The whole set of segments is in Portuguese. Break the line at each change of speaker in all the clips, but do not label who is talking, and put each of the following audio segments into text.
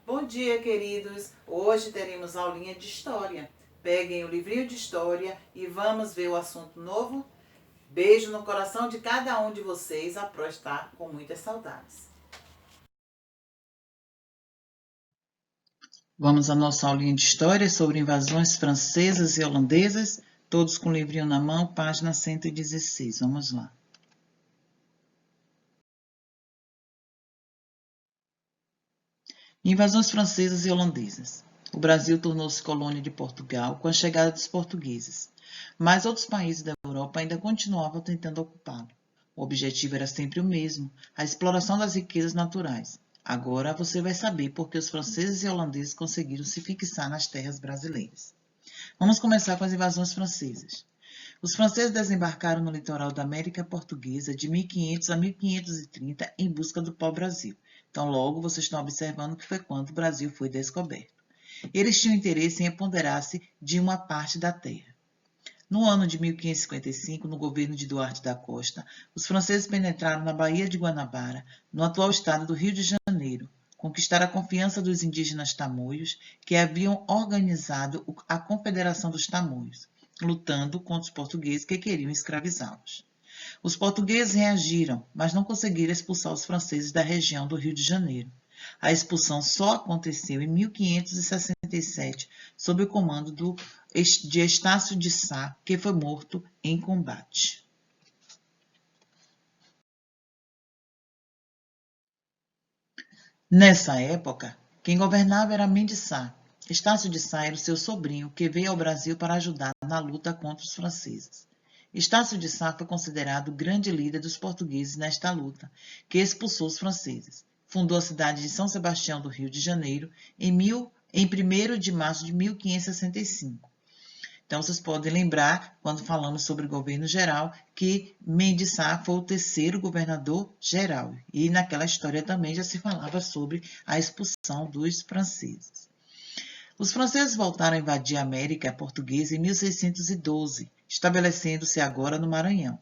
Bom dia, queridos! Hoje teremos aulinha de História. Peguem o livrinho de História e vamos ver o assunto novo. Beijo no coração de cada um de vocês, a Pro está com muitas saudades. Vamos à nossa aulinha de História sobre invasões francesas e holandesas, todos com o livrinho na mão, página 116. Vamos lá. Invasões francesas e holandesas. O Brasil tornou-se colônia de Portugal com a chegada dos portugueses, mas outros países da Europa ainda continuavam tentando ocupá-lo. O objetivo era sempre o mesmo, a exploração das riquezas naturais. Agora você vai saber por que os franceses e holandeses conseguiram se fixar nas terras brasileiras. Vamos começar com as invasões francesas. Os franceses desembarcaram no litoral da América Portuguesa de 1500 a 1530 em busca do pau-brasil. Então, logo, vocês estão observando que foi quando o Brasil foi descoberto. Eles tinham interesse em apoderar-se de uma parte da terra. No ano de 1555, no governo de Duarte da Costa, os franceses penetraram na Baía de Guanabara, no atual estado do Rio de Janeiro, conquistaram a confiança dos indígenas tamoios, que haviam organizado a Confederação dos Tamoios, lutando contra os portugueses que queriam escravizá-los. Os portugueses reagiram, mas não conseguiram expulsar os franceses da região do Rio de Janeiro. A expulsão só aconteceu em 1567, sob o comando de Estácio de Sá, que foi morto em combate. Nessa época, quem governava era Mendes Sá. Estácio de Sá era o seu sobrinho, que veio ao Brasil para ajudar na luta contra os franceses. Estácio de Sá foi considerado o grande líder dos portugueses nesta luta, que expulsou os franceses. Fundou a cidade de São Sebastião do Rio de Janeiro em 1º de março de 1565. Então, vocês podem lembrar, quando falamos sobre o governo geral, que Mendes Sá foi o terceiro governador geral. E naquela história também já se falava sobre a expulsão dos franceses. Os franceses voltaram a invadir a América Portuguesa em 1612, estabelecendo-se agora no Maranhão.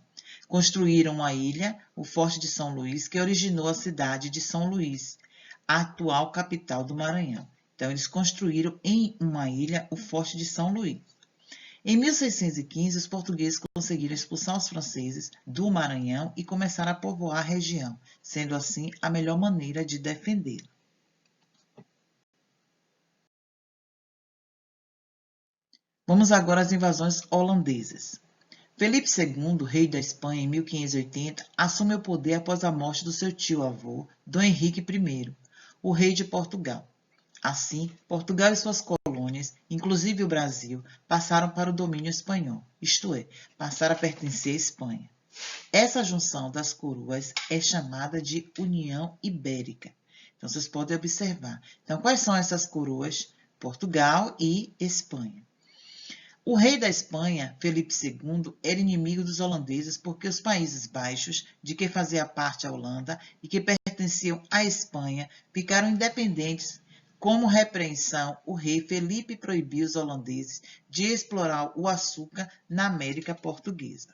Construíram uma ilha, o Forte de São Luís, que originou a cidade de São Luís, a atual capital do Maranhão. Então, eles construíram em uma ilha o Forte de São Luís. Em 1615, os portugueses conseguiram expulsar os franceses do Maranhão e começaram a povoar a região, sendo assim a melhor maneira de defendê-la. Vamos agora às invasões holandesas. Felipe II, rei da Espanha em 1580, assume o poder após a morte do seu tio-avô, Dom Henrique I, o rei de Portugal. Assim, Portugal e suas colônias, inclusive o Brasil, passaram para o domínio espanhol, isto é, passaram a pertencer à Espanha. Essa junção das coroas é chamada de União Ibérica. Então, vocês podem observar. Então, quais são essas coroas? Portugal e Espanha. O rei da Espanha, Felipe II, era inimigo dos holandeses porque os Países Baixos, de que fazia parte a Holanda e que pertenciam à Espanha, ficaram independentes. Como repreensão, o rei Felipe proibiu os holandeses de explorar o açúcar na América Portuguesa.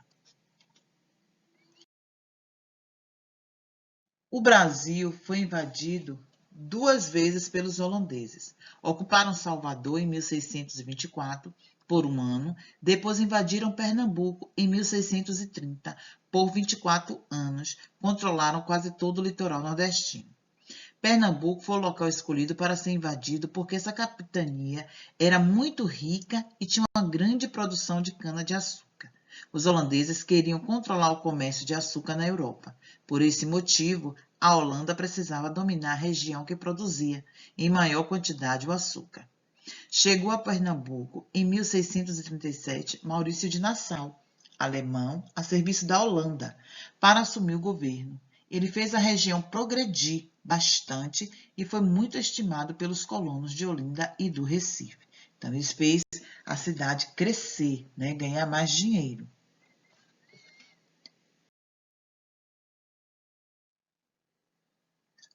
O Brasil foi invadido 2 vezes pelos holandeses. Ocuparam Salvador em 1624, por um ano, depois invadiram Pernambuco em 1630, por 24 anos, controlaram quase todo o litoral nordestino. Pernambuco foi o local escolhido para ser invadido porque essa capitania era muito rica e tinha uma grande produção de cana-de-açúcar. Os holandeses queriam controlar o comércio de açúcar na Europa. Por esse motivo, a Holanda precisava dominar a região que produzia, em maior quantidade, o açúcar. Chegou a Pernambuco em 1637 Maurício de Nassau, alemão, a serviço da Holanda, para assumir o governo. Ele fez a região progredir bastante e foi muito estimado pelos colonos de Olinda e do Recife. Então, ele fez a cidade crescer, ganhar mais dinheiro.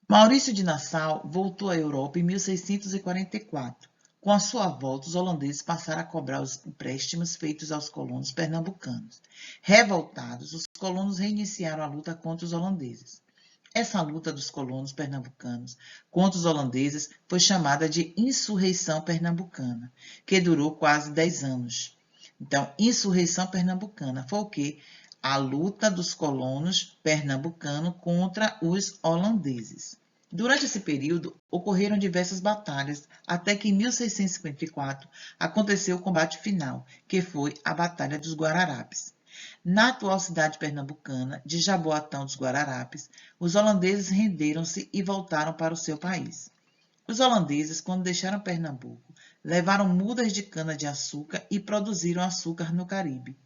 Maurício de Nassau voltou à Europa em 1644. Com a sua volta, os holandeses passaram a cobrar os empréstimos feitos aos colonos pernambucanos. Revoltados, os colonos reiniciaram a luta contra os holandeses. Essa luta dos colonos pernambucanos contra os holandeses foi chamada de Insurreição Pernambucana, que durou quase 10 anos. Então, Insurreição Pernambucana foi o quê? A luta dos colonos pernambucanos contra os holandeses. Durante esse período, ocorreram diversas batalhas, até que em 1654 aconteceu o combate final, que foi a Batalha dos Guararapes. Na atual cidade pernambucana de Jaboatão dos Guararapes, os holandeses renderam-se e voltaram para o seu país. Os holandeses, quando deixaram Pernambuco, levaram mudas de cana-de-açúcar e produziram açúcar no Caribe,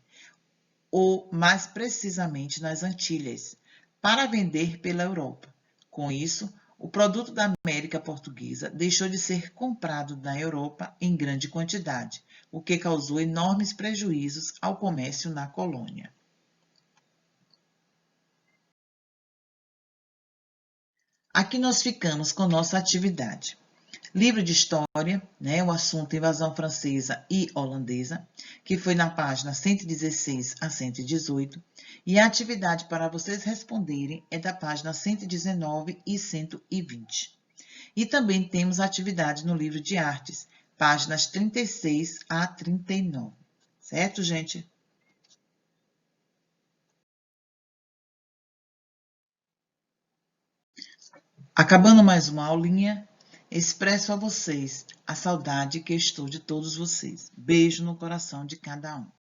ou mais precisamente nas Antilhas, para vender pela Europa. Com isso, o produto da América Portuguesa deixou de ser comprado na Europa em grande quantidade, o que causou enormes prejuízos ao comércio na colônia. Aqui nós ficamos com nossa atividade. Livro de História, né, o assunto Invasão Francesa e Holandesa, que foi na página 116 a 118, e a atividade para vocês responderem é da página 119 e 120. E também temos a atividade no livro de artes, páginas 36 a 39. Certo, gente? Acabando mais uma aulinha, expresso a vocês a saudade que estou de todos vocês. Beijo no coração de cada um.